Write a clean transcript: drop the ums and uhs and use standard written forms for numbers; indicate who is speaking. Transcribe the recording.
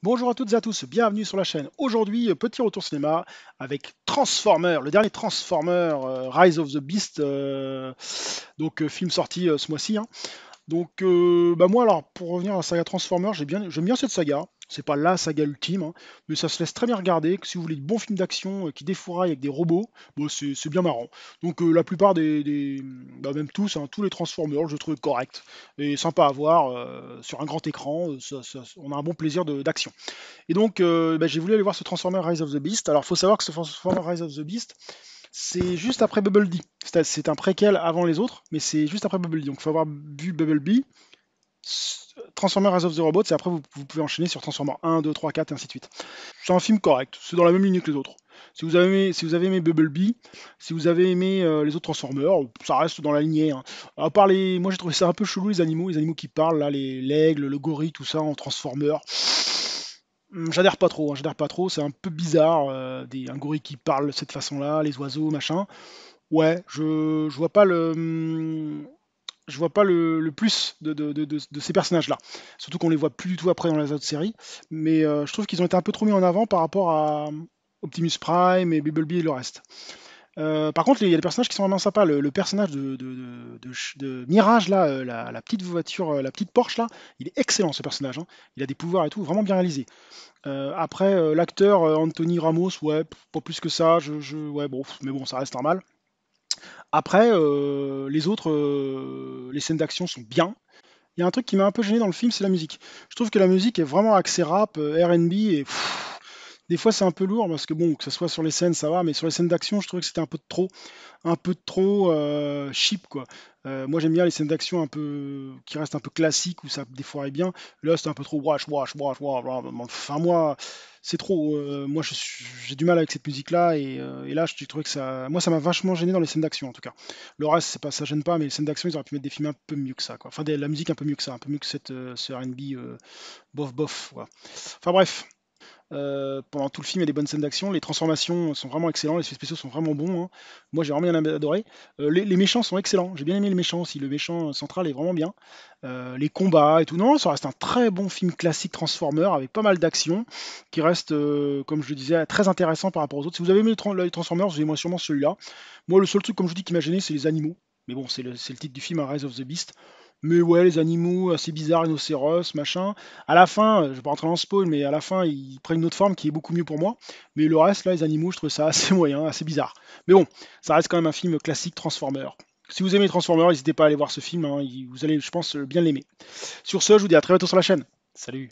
Speaker 1: Bonjour à toutes et à tous, bienvenue sur la chaîne. Aujourd'hui, petit retour cinéma avec Transformer, le dernier Transformer, Rise of the Beast, film sorti ce mois-ci, hein. Moi alors, pour revenir à la saga Transformer, j'aime bien cette saga. C'est pas la saga ultime, hein, mais ça se laisse très bien regarder. Si vous voulez de bons films d'action qui défouraillent avec des robots, bon, c'est bien marrant. La plupart même tous, hein, tous les Transformers, je trouve corrects et sympa à voir sur un grand écran. On a un bon plaisir d'action. J'ai voulu aller voir ce Transformer Rise of the Beast. Alors, faut savoir que ce Transformer Rise of the Beast, c'est juste après Bumblebee. C'est un préquel avant les autres, mais c'est juste après Bumblebee. Donc, il faut avoir vu Bumblebee. Transformer Rise of the Robot, et après vous pouvez enchaîner sur Transformer 1, 2, 3, 4 et ainsi de suite. C'est un film correct, c'est dans la même ligne que les autres. Si vous avez aimé Bumblebee, si vous avez aimé les autres Transformers, ça reste dans la lignée, hein. À part moi j'ai trouvé ça un peu chelou les animaux qui parlent, là, l'aigle, le gorille, tout ça en Transformer. J'adhère pas trop, c'est un peu bizarre, un gorille qui parle de cette façon-là, les oiseaux, machin. Ouais, je vois pas le plus de ces personnages-là. Surtout qu'on les voit plus du tout après dans les autres séries. Mais je trouve qu'ils ont été un peu trop mis en avant par rapport à Optimus Prime et Bumblebee et le reste. Par contre, il y a des personnages qui sont vraiment sympas. Le personnage de Mirage, là, la petite voiture, la petite Porsche, là, il est excellent ce personnage, hein. Il a des pouvoirs et tout, vraiment bien réalisé. Après, l'acteur Anthony Ramos, ouais, pas plus que ça. Ouais, bon, mais bon, ça reste normal. Après, les scènes d'action sont bien. Il y a un truc qui m'a un peu gêné dans le film, c'est la musique. Je trouve que la musique est vraiment axée rap, R&B, et des fois c'est un peu lourd parce que bon, que ce soit sur les scènes, ça va, mais sur les scènes d'action, je trouvais que c'était un peu trop cheap, quoi. Moi j'aime bien les scènes d'action un peu qui restent un peu classiques où ça défoirait bien. Là c'était un peu trop wash wash wash wash, wash. Enfin moi c'est trop. Moi j'ai du mal avec cette musique-là et là je trouvais que ça m'a vachement gêné dans les scènes d'action en tout cas. Le reste c'est pas ça gêne pas, mais les scènes d'action ils auraient pu mettre des films un peu mieux que ça, quoi. Enfin la musique un peu mieux que ça, un peu mieux que ce R&B bof bof, quoi. Enfin bref. Pendant tout le film, il y a des bonnes scènes d'action. Les transformations sont vraiment excellentes. Les effets spéciaux sont vraiment bons, hein. Moi, j'ai vraiment bien adoré. Les méchants sont excellents. J'ai bien aimé les méchants aussi. Le méchant central est vraiment bien. Les combats et tout. Non, ça reste un très bon film classique Transformer avec pas mal d'action qui reste, comme je le disais, très intéressant par rapport aux autres. Si vous avez aimé les Transformers, vous aimez sûrement celui-là. Moi, le seul truc, comme je vous dis, qui m'a gêné, c'est les animaux. Mais bon, c'est le titre du film, hein, Rise of the Beast. Mais ouais, les animaux assez bizarres, rhinocéros, machin. À la fin, je vais pas rentrer dans le spoil, mais à la fin, ils prennent une autre forme qui est beaucoup mieux pour moi. Mais le reste, là, les animaux, je trouve ça assez moyen, assez bizarre. Mais bon, ça reste quand même un film classique Transformer. Si vous aimez Transformer, n'hésitez pas à aller voir ce film, hein, vous allez, je pense, bien l'aimer. Sur ce, je vous dis à très bientôt sur la chaîne. Salut!